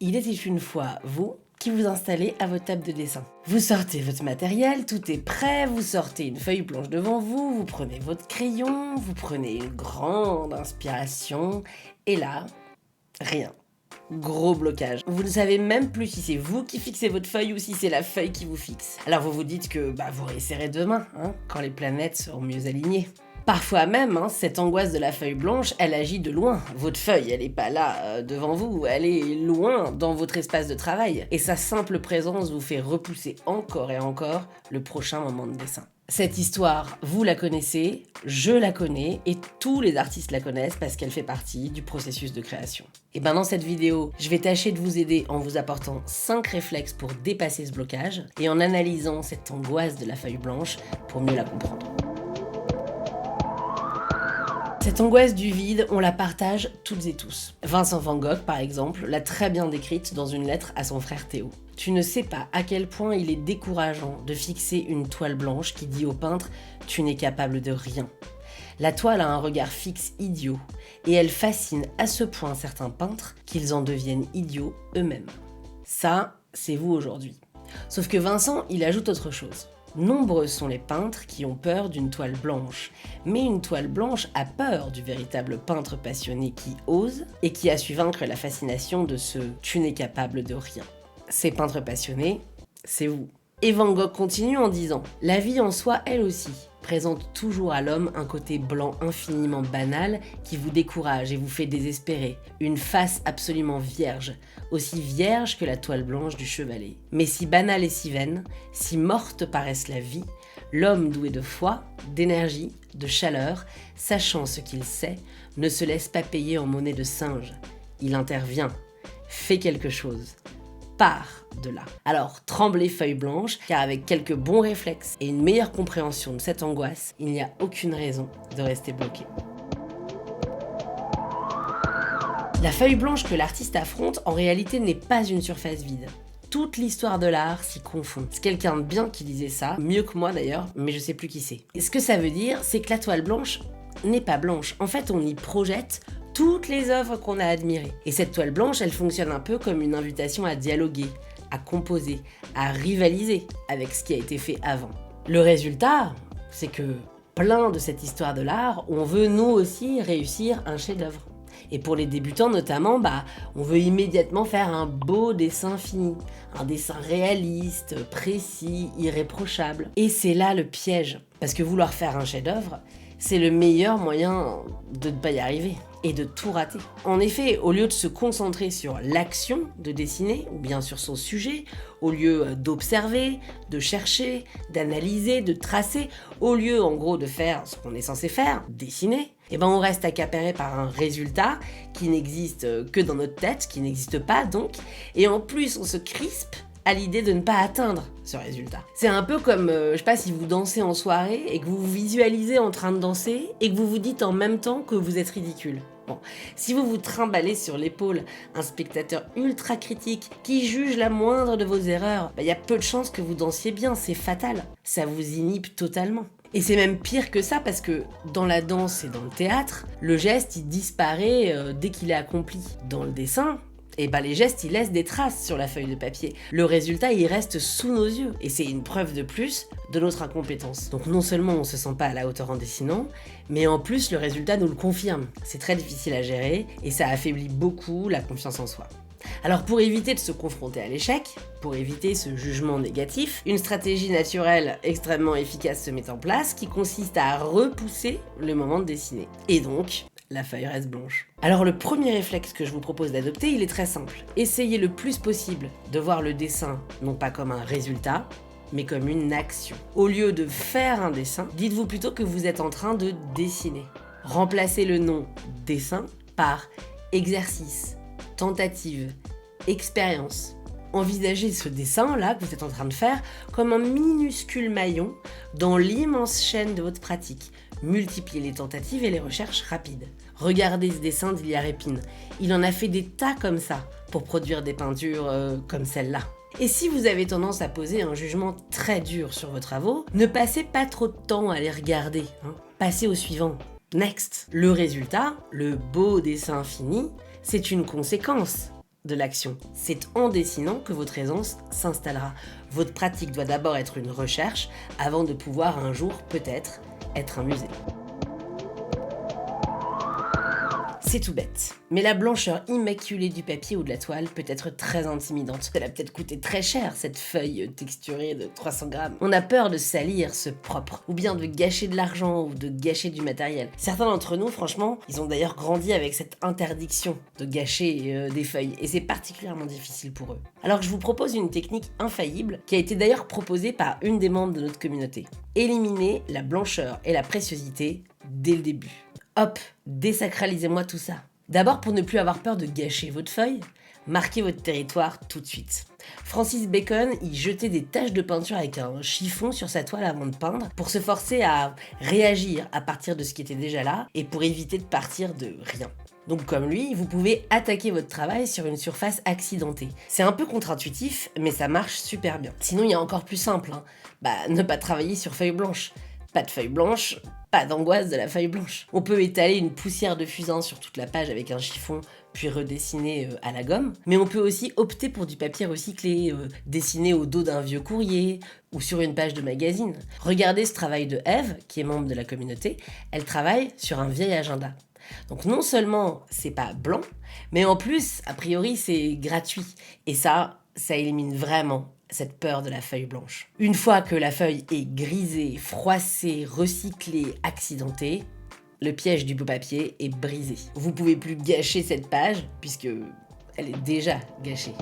Il était une fois vous qui vous installez à votre table de dessin. Vous sortez votre matériel, tout est prêt, vous sortez une feuille blanche devant vous, vous prenez votre crayon, vous prenez une grande inspiration, et là, rien. Gros blocage. Vous ne savez même plus si c'est vous qui fixez votre feuille ou si c'est la feuille qui vous fixe. Alors vous vous dites que vous réessaierez demain, quand les planètes seront mieux alignées. Parfois même, cette angoisse de la feuille blanche, elle agit de loin. Votre feuille, elle n'est pas là devant vous, elle est loin dans votre espace de travail. Et sa simple présence vous fait repousser encore et encore le prochain moment de dessin. Cette histoire, vous la connaissez, je la connais et tous les artistes la connaissent parce qu'elle fait partie du processus de création. Et dans cette vidéo, je vais tâcher de vous aider en vous apportant 5 réflexes pour dépasser ce blocage et en analysant cette angoisse de la feuille blanche pour mieux la comprendre. Cette angoisse du vide, on la partage toutes et tous. Vincent van Gogh, par exemple, l'a très bien décrite dans une lettre à son frère Théo. Tu ne sais pas à quel point il est décourageant de fixer une toile blanche qui dit au peintre « tu n'es capable de rien ». La toile a un regard fixe idiot, et elle fascine à ce point certains peintres qu'ils en deviennent idiots eux-mêmes. Ça, c'est vous aujourd'hui. Sauf que Vincent, il ajoute autre chose. Nombreux sont les peintres qui ont peur d'une toile blanche, mais une toile blanche a peur du véritable peintre passionné qui ose et qui a su vaincre la fascination de ce « tu n'es capable de rien ». Ces peintres passionnés, c'est vous. Et Van Gogh continue en disant « La vie en soi, elle aussi, présente toujours à l'homme un côté blanc infiniment banal qui vous décourage et vous fait désespérer, une face absolument vierge, aussi vierge que la toile blanche du chevalet. Mais si banale et si vaine, si morte paraisse la vie, l'homme doué de foi, d'énergie, de chaleur, sachant ce qu'il sait, ne se laisse pas payer en monnaie de singe. Il intervient, fait quelque chose. Part de là. Alors, tremblez feuille blanche, car avec quelques bons réflexes et une meilleure compréhension de cette angoisse, il n'y a aucune raison de rester bloqué. La feuille blanche que l'artiste affronte, en réalité, n'est pas une surface vide. Toute l'histoire de l'art s'y confond. C'est quelqu'un de bien qui disait ça, mieux que moi d'ailleurs, mais je sais plus qui c'est. Et ce que ça veut dire, c'est que la toile blanche n'est pas blanche. En fait, on y projette toutes les œuvres qu'on a admirées. Et cette toile blanche, elle fonctionne un peu comme une invitation à dialoguer, à composer, à rivaliser avec ce qui a été fait avant. Le résultat, c'est que plein de cette histoire de l'art, on veut nous aussi réussir un chef-d'œuvre. Et pour les débutants notamment, on veut immédiatement faire un beau dessin fini, un dessin réaliste, précis, irréprochable. Et c'est là le piège, parce que vouloir faire un chef-d'œuvre, c'est le meilleur moyen de ne pas y arriver et de tout rater. En effet, au lieu de se concentrer sur l'action de dessiner, ou bien sur son sujet, au lieu d'observer, de chercher, d'analyser, de tracer, au lieu en gros de faire ce qu'on est censé faire, dessiner, on reste accaparé par un résultat qui n'existe que dans notre tête, qui n'existe pas donc, et en plus on se crispe à l'idée de ne pas atteindre ce résultat. C'est un peu comme, je sais pas, si vous dansez en soirée et que vous vous visualisez en train de danser et que vous vous dites en même temps que vous êtes ridicule. Bon, si vous vous trimballez sur l'épaule un spectateur ultra critique qui juge la moindre de vos erreurs, y a peu de chances que vous dansiez bien, c'est fatal. Ça vous inhibe totalement. Et c'est même pire que ça parce que dans la danse et dans le théâtre, le geste il disparaît dès qu'il est accompli. Dans le dessin, les gestes, ils laissent des traces sur la feuille de papier. Le résultat, il reste sous nos yeux. Et c'est une preuve de plus de notre incompétence. Donc non seulement on se sent pas à la hauteur en dessinant, mais en plus le résultat nous le confirme. C'est très difficile à gérer et ça affaiblit beaucoup la confiance en soi. Alors pour éviter de se confronter à l'échec, pour éviter ce jugement négatif, une stratégie naturelle extrêmement efficace se met en place qui consiste à repousser le moment de dessiner. Et donc, la feuille reste blanche. Alors le premier réflexe que je vous propose d'adopter, il est très simple. Essayez le plus possible de voir le dessin non pas comme un résultat, mais comme une action. Au lieu de faire un dessin, dites-vous plutôt que vous êtes en train de dessiner. Remplacez le nom dessin par exercice, tentative, expérience. Envisagez ce dessin-là que vous êtes en train de faire comme un minuscule maillon dans l'immense chaîne de votre pratique. Multipliez les tentatives et les recherches rapides. Regardez ce dessin d'Ilya Repin. Il en a fait des tas comme ça pour produire des peintures comme celle-là. Et si vous avez tendance à poser un jugement très dur sur vos travaux, ne passez pas trop de temps à les regarder. Passez au suivant. Next. Le résultat, le beau dessin fini, c'est une conséquence de l'action. C'est en dessinant que votre aisance s'installera. Votre pratique doit d'abord être une recherche avant de pouvoir un jour peut-être être un musée. C'est tout bête, mais la blancheur immaculée du papier ou de la toile peut être très intimidante. Elle a peut-être coûté très cher, cette feuille texturée de 300 grammes. On a peur de salir ce propre, ou bien de gâcher de l'argent, ou de gâcher du matériel. Certains d'entre nous, franchement, ils ont d'ailleurs grandi avec cette interdiction de gâcher des feuilles, et c'est particulièrement difficile pour eux. Alors je vous propose une technique infaillible, qui a été d'ailleurs proposée par une des membres de notre communauté. Éliminer la blancheur et la préciosité dès le début. Hop, désacralisez-moi tout ça. D'abord, pour ne plus avoir peur de gâcher votre feuille, marquez votre territoire tout de suite. Francis Bacon y jetait des taches de peinture avec un chiffon sur sa toile avant de peindre pour se forcer à réagir à partir de ce qui était déjà là et pour éviter de partir de rien. Donc comme lui, vous pouvez attaquer votre travail sur une surface accidentée. C'est un peu contre-intuitif, mais ça marche super bien. Sinon, il y a encore plus simple, ne pas travailler sur feuille blanche. Pas de feuille blanche, pas d'angoisse de la feuille blanche. On peut étaler une poussière de fusain sur toute la page avec un chiffon, puis redessiner à la gomme. Mais on peut aussi opter pour du papier recyclé, dessiné au dos d'un vieux courrier ou sur une page de magazine. Regardez ce travail de Eve, qui est membre de la communauté. Elle travaille sur un vieil agenda. Donc non seulement c'est pas blanc, mais en plus, a priori, c'est gratuit. Et ça élimine vraiment cette peur de la feuille blanche. Une fois que la feuille est grisée, froissée, recyclée, accidentée, le piège du beau papier est brisé. Vous pouvez plus gâcher cette page puisque elle est déjà gâchée.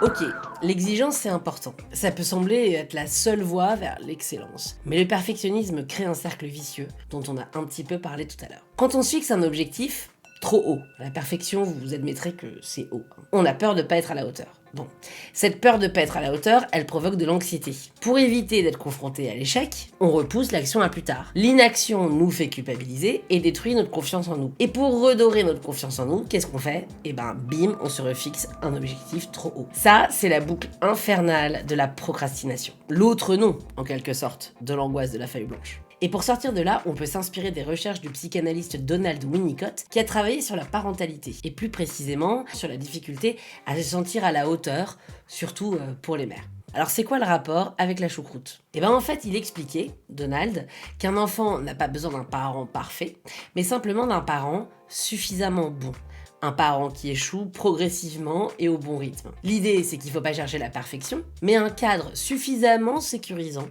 Ok, l'exigence c'est important. Ça peut sembler être la seule voie vers l'excellence. Mais le perfectionnisme crée un cercle vicieux dont on a un petit peu parlé tout à l'heure. Quand on se fixe un objectif trop haut, la perfection, vous admettrez que c'est haut. On a peur de pas être à la hauteur. Bon, cette peur de pas être à la hauteur, elle provoque de l'anxiété. Pour éviter d'être confronté à l'échec, on repousse l'action à plus tard. L'inaction nous fait culpabiliser et détruit notre confiance en nous. Et pour redorer notre confiance en nous, qu'est-ce qu'on fait ? Bim, on se refixe un objectif trop haut. Ça, c'est la boucle infernale de la procrastination. L'autre nom, en quelque sorte, de l'angoisse de la feuille blanche. Et pour sortir de là, on peut s'inspirer des recherches du psychanalyste Donald Winnicott qui a travaillé sur la parentalité et plus précisément sur la difficulté à se sentir à la hauteur, surtout pour les mères. Alors c'est quoi le rapport avec la choucroute ? En fait, il expliquait, Donald, qu'un enfant n'a pas besoin d'un parent parfait, mais simplement d'un parent suffisamment bon. Un parent qui échoue progressivement et au bon rythme. L'idée, c'est qu'il ne faut pas chercher la perfection, mais un cadre suffisamment sécurisant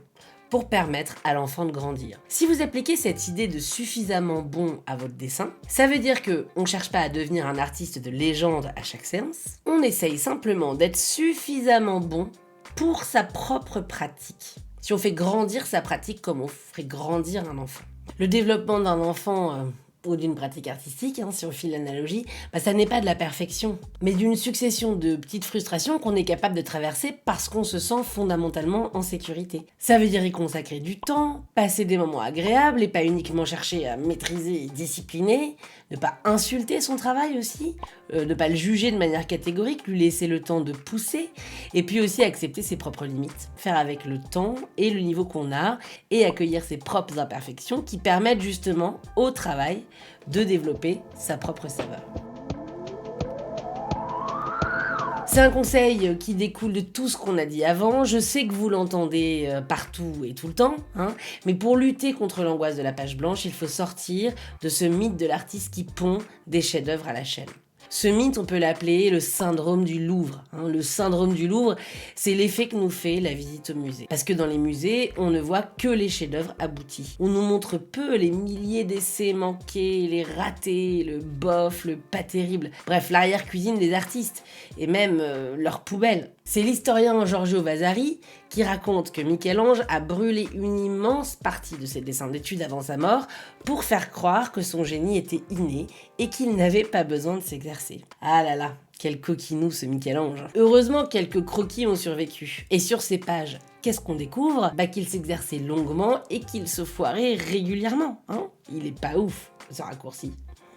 pour permettre à l'enfant de grandir. Si vous appliquez cette idée de suffisamment bon à votre dessin, ça veut dire qu'on ne cherche pas à devenir un artiste de légende à chaque séance, on essaye simplement d'être suffisamment bon pour sa propre pratique. Si on fait grandir sa pratique comme on ferait grandir un enfant. Le développement d'un enfant ou d'une pratique artistique, si on file l'analogie, ça n'est pas de la perfection, mais d'une succession de petites frustrations qu'on est capable de traverser parce qu'on se sent fondamentalement en sécurité. Ça veut dire y consacrer du temps, passer des moments agréables et pas uniquement chercher à maîtriser et discipliner, ne pas insulter son travail aussi, ne pas le juger de manière catégorique, lui laisser le temps de pousser, et puis aussi accepter ses propres limites, faire avec le temps et le niveau qu'on a, et accueillir ses propres imperfections qui permettent justement au travail de développer sa propre saveur. C'est un conseil qui découle de tout ce qu'on a dit avant. Je sais que vous l'entendez partout et tout le temps, mais pour lutter contre l'angoisse de la page blanche, il faut sortir de ce mythe de l'artiste qui pond des chefs-d'œuvre à la chaîne. Ce mythe, on peut l'appeler le syndrome du Louvre. Le syndrome du Louvre, c'est l'effet que nous fait la visite au musée. Parce que dans les musées, on ne voit que les chefs-d'œuvre aboutis. On nous montre peu les milliers d'essais manqués, les ratés, le bof, le pas terrible. Bref, l'arrière-cuisine des artistes, et même leurs poubelles. C'est l'historien Giorgio Vasari qui raconte que Michel-Ange a brûlé une immense partie de ses dessins d'études avant sa mort pour faire croire que son génie était inné et qu'il n'avait pas besoin de s'exercer. Ah là là, quel coquinou ce Michel-Ange. Heureusement, quelques croquis ont survécu. Et sur ces pages, qu'est-ce qu'on découvre ? Qu'il s'exerçait longuement et qu'il se foirait régulièrement. Il est pas ouf, ce raccourci.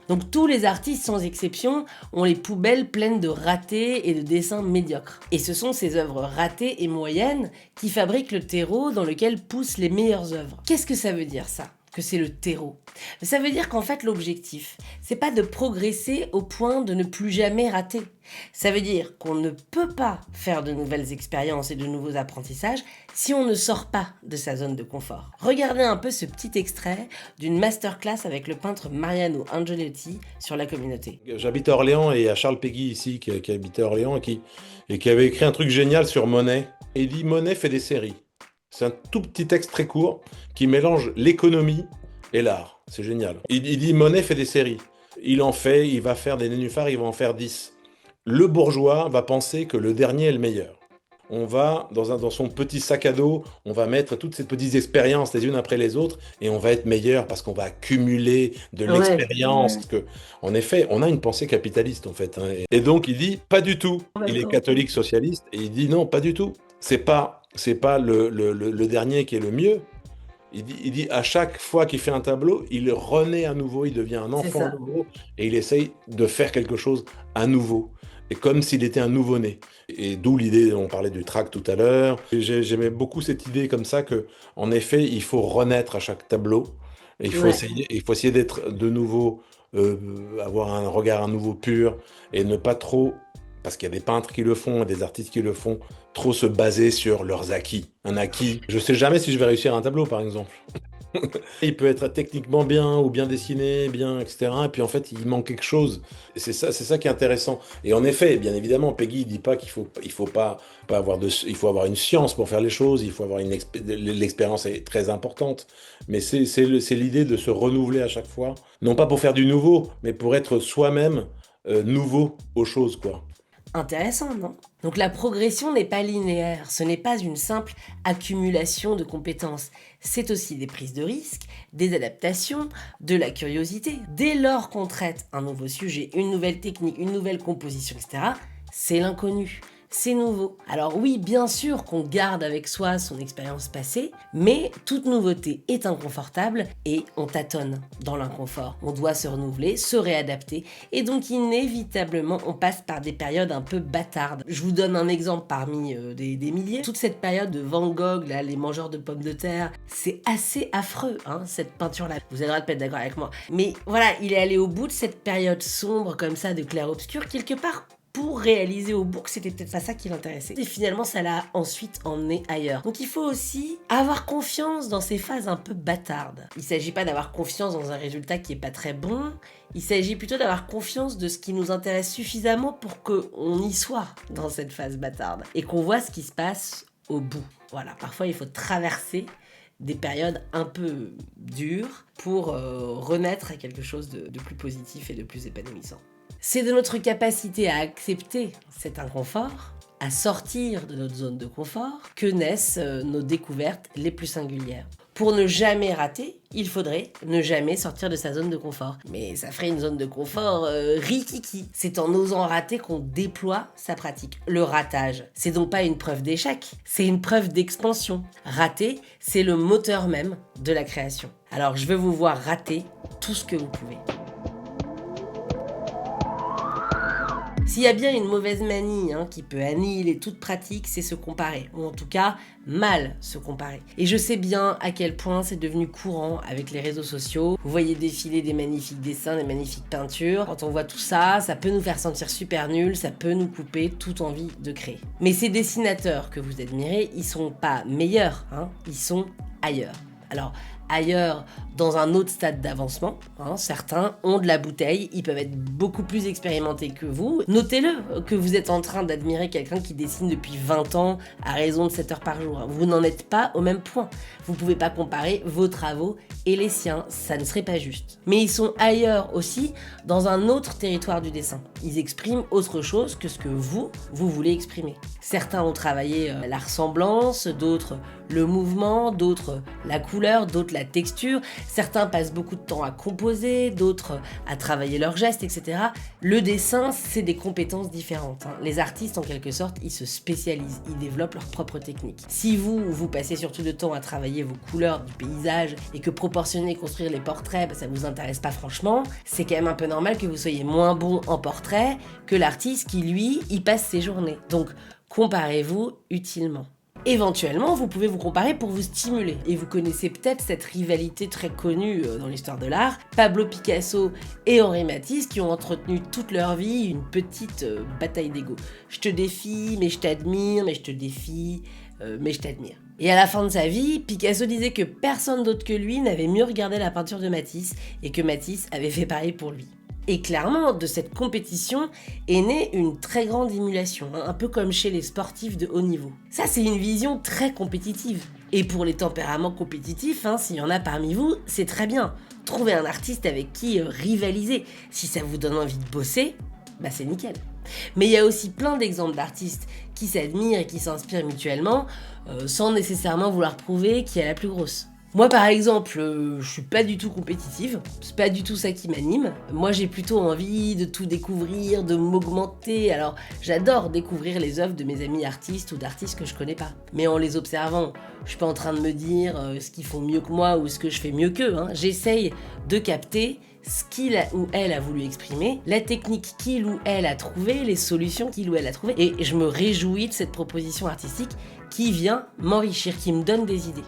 Donc tous les artistes, sans exception, ont les poubelles pleines de ratés et de dessins médiocres. Et ce sont ces œuvres ratées et moyennes qui fabriquent le terreau dans lequel poussent les meilleures œuvres. Qu'est-ce que ça veut dire ça ? que c'est le terreau. Ça veut dire qu'en fait, l'objectif, c'est pas de progresser au point de ne plus jamais rater. Ça veut dire qu'on ne peut pas faire de nouvelles expériences et de nouveaux apprentissages si on ne sort pas de sa zone de confort. Regardez un peu ce petit extrait d'une masterclass avec le peintre Mariano Angeliotti sur la communauté. J'habite à Orléans et il y a Charles Péguy ici qui habitait à Orléans et qui avait écrit un truc génial sur Monet. Et il dit Monet fait des séries. C'est un tout petit texte très court qui mélange l'économie et l'art. C'est génial. Il dit Monet fait des séries. Il va faire des nénuphars, il va en faire 10. Le bourgeois va penser que le dernier est le meilleur. On va, dans son petit sac à dos, on va mettre toutes ces petites expériences les unes après les autres et on va être meilleur parce qu'on va accumuler de Ouais, l'expérience. Parce que, en effet, on a une pensée capitaliste en fait. Et donc il dit pas du tout. Il est catholique socialiste et il dit non, pas du tout. C'est pas le dernier qui est le mieux. Il dit à chaque fois qu'il fait un tableau, il renaît à nouveau, il devient un c'est enfant à ça. nouveau et il essaye de faire quelque chose à nouveau. Et comme s'il était un nouveau-né. Et d'où l'idée, on parlait du tract tout à l'heure. J'aimais beaucoup cette idée comme ça que, en effet, il faut renaître à chaque tableau. Et Ouais. il faut essayer d'être de nouveau, avoir un regard à nouveau pur et ne pas trop, parce qu'il y a des peintres qui le font, et des artistes qui le font, trop se baser sur leurs acquis. Un acquis. Je sais jamais si je vais réussir un tableau, par exemple. Il peut être techniquement bien ou bien dessiné, bien, etc. Et puis en fait, il manque quelque chose. Et c'est ça qui est intéressant. Et en effet, bien évidemment, Peggy ne dit pas qu'il faut pas avoir il faut avoir une science pour faire les choses. Il faut avoir l'expérience est très importante. Mais c'est l'idée de se renouveler à chaque fois, non pas pour faire du nouveau, mais pour être soi-même nouveau aux choses, quoi. Intéressant, non? Donc la progression n'est pas linéaire, ce n'est pas une simple accumulation de compétences, c'est aussi des prises de risques, des adaptations, de la curiosité. Dès lors qu'on traite un nouveau sujet, une nouvelle technique, une nouvelle composition, etc., c'est l'inconnu. C'est nouveau. Alors oui, bien sûr qu'on garde avec soi son expérience passée, mais toute nouveauté est inconfortable et on tâtonne dans l'inconfort. On doit se renouveler, se réadapter et donc inévitablement on passe par des périodes un peu bâtardes. Je vous donne un exemple parmi des milliers. Toute cette période de Van Gogh, là, les mangeurs de pommes de terre, c'est assez affreux, hein, cette peinture-là. Vous avez le droit de pas être d'accord avec moi. Mais voilà, il est allé au bout de cette période sombre comme ça, de clair-obscur, quelque part pour réaliser au bout que c'était peut-être pas ça qui l'intéressait. Et finalement, ça l'a ensuite emmené ailleurs. Donc il faut aussi avoir confiance dans ces phases un peu bâtardes. Il s'agit pas d'avoir confiance dans un résultat qui est pas très bon, il s'agit plutôt d'avoir confiance de ce qui nous intéresse suffisamment pour qu'on y soit dans cette phase bâtarde et qu'on voit ce qui se passe au bout. Voilà, parfois il faut traverser des périodes un peu dures pour renaître à quelque chose de plus positif et de plus épanouissant. C'est de notre capacité à accepter cet inconfort, à sortir de notre zone de confort, que naissent nos découvertes les plus singulières. Pour ne jamais rater, il faudrait ne jamais sortir de sa zone de confort. Mais ça ferait une zone de confort rikiki. C'est en osant rater qu'on déploie sa pratique. Le ratage, c'est donc pas une preuve d'échec, c'est une preuve d'expansion. Rater, c'est le moteur même de la création. Alors je veux vous voir rater tout ce que vous pouvez. S'il y a bien une mauvaise manie qui peut annihiler toute pratique, c'est se comparer, ou en tout cas mal se comparer. Et je sais bien à quel point c'est devenu courant avec les réseaux sociaux. Vous voyez défiler des magnifiques dessins, des magnifiques peintures. Quand on voit tout ça, ça peut nous faire sentir super nuls, ça peut nous couper toute envie de créer. Mais ces dessinateurs que vous admirez, ils sont pas meilleurs, ils sont ailleurs. Alors, ailleurs, dans un autre stade d'avancement, certains ont de la bouteille, ils peuvent être beaucoup plus expérimentés que vous. Notez-le, que vous êtes en train d'admirer quelqu'un qui dessine depuis 20 ans à raison de 7 heures par jour. Vous n'en êtes pas au même point. Vous pouvez pas comparer vos travaux et les siens, ça ne serait pas juste. Mais ils sont ailleurs aussi, dans un autre territoire du dessin. Ils expriment autre chose que ce que vous voulez exprimer. Certains ont travaillé la ressemblance, d'autres le mouvement, d'autres la couleur, d'autres la texture. Certains passent beaucoup de temps à composer, d'autres à travailler leurs gestes, etc. Le dessin, c'est des compétences différentes. Les artistes, en quelque sorte, ils se spécialisent, ils développent leur propre technique. Si vous passez surtout de temps à travailler vos couleurs du paysage et que proportionner, construire les portraits, ça vous intéresse pas franchement, c'est quand même un peu normal que vous soyez moins bon en portrait que l'artiste qui, lui, y passe ses journées. Donc, comparez-vous utilement. Éventuellement, vous pouvez vous comparer pour vous stimuler. Et vous connaissez peut-être cette rivalité très connue dans l'histoire de l'art, Pablo Picasso et Henri Matisse qui ont entretenu toute leur vie une petite bataille d'ego. Je te défie, mais je t'admire, mais je te défie, mais je t'admire. Et à la fin de sa vie, Picasso disait que personne d'autre que lui n'avait mieux regardé la peinture de Matisse et que Matisse avait fait pareil pour lui. Et clairement, de cette compétition est née une très grande émulation, un peu comme chez les sportifs de haut niveau. Ça, c'est une vision très compétitive. Et pour les tempéraments compétitifs, s'il y en a parmi vous, c'est très bien. Trouvez un artiste avec qui rivaliser. Si ça vous donne envie de bosser, c'est nickel. Mais il y a aussi plein d'exemples d'artistes qui s'admirent et qui s'inspirent mutuellement, sans nécessairement vouloir prouver qui est la plus grosse. Moi par exemple, je suis pas du tout compétitive, c'est pas du tout ça qui m'anime. Moi j'ai plutôt envie de tout découvrir, de m'augmenter. Alors j'adore découvrir les œuvres de mes amis artistes ou d'artistes que je connais pas. Mais en les observant, je suis pas en train de me dire ce qu'ils font mieux que moi ou ce que je fais mieux qu'eux. J'essaye de capter ce qu'il ou elle a voulu exprimer, la technique qu'il ou elle a trouvée, les solutions qu'il ou elle a trouvées. Et je me réjouis de cette proposition artistique qui vient m'enrichir, qui me donne des idées.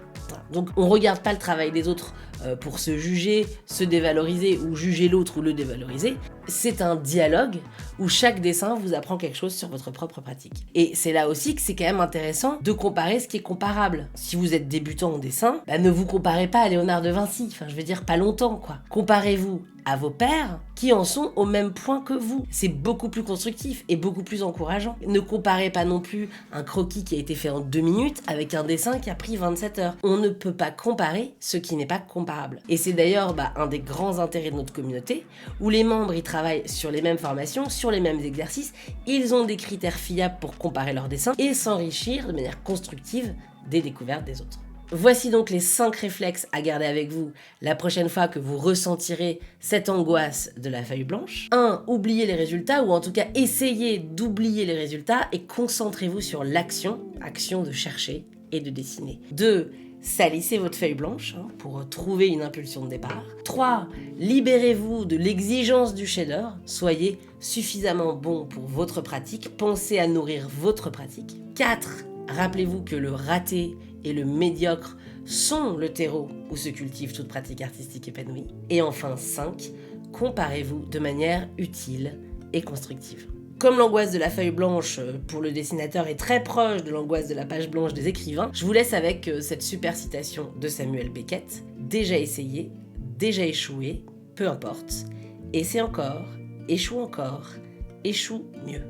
Donc on regarde pas le travail des autres pour se juger, se dévaloriser ou juger l'autre ou le dévaloriser. C'est un dialogue où chaque dessin vous apprend quelque chose sur votre propre pratique. Et c'est là aussi que c'est quand même intéressant de comparer ce qui est comparable. Si vous êtes débutant en dessin, ne vous comparez pas à Léonard de Vinci, je veux dire pas longtemps quoi. Comparez-vous à vos pairs qui en sont au même point que vous. C'est beaucoup plus constructif et beaucoup plus encourageant. Ne comparez pas non plus un croquis qui a été fait en 2 minutes avec un dessin qui a pris 27 heures. On ne peut pas comparer ce qui n'est pas comparable. Et c'est d'ailleurs un des grands intérêts de notre communauté, où les membres y travaillent sur les mêmes formations, sur les mêmes exercices, ils ont des critères fiables pour comparer leurs dessins et s'enrichir de manière constructive des découvertes des autres. Voici donc les 5 réflexes à garder avec vous la prochaine fois que vous ressentirez cette angoisse de la feuille blanche. 1. Oubliez les résultats, ou en tout cas essayez d'oublier les résultats et concentrez-vous sur l'action, action de chercher et de dessiner. 2. Salissez votre feuille blanche pour trouver une impulsion de départ. 3. Libérez-vous de l'exigence du shader. Soyez suffisamment bon pour votre pratique. Pensez à nourrir votre pratique. 4. Rappelez-vous que le raté et le médiocre sont le terreau où se cultive toute pratique artistique épanouie. Et enfin 5. Comparez-vous de manière utile et constructive. Comme l'angoisse de la feuille blanche pour le dessinateur est très proche de l'angoisse de la page blanche des écrivains, je vous laisse avec cette super citation de Samuel Beckett. Déjà essayé, déjà échoué, peu importe. Essaie encore, échoue mieux.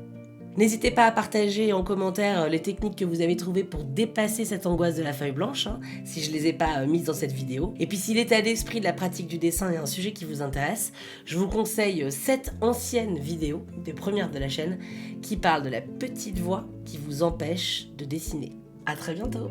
N'hésitez pas à partager en commentaire les techniques que vous avez trouvées pour dépasser cette angoisse de la feuille blanche, si je les ai pas mises dans cette vidéo. Et puis si l'état d'esprit de la pratique du dessin est un sujet qui vous intéresse, je vous conseille 7 anciennes vidéos, des premières de la chaîne, qui parlent de la petite voix qui vous empêche de dessiner. À très bientôt!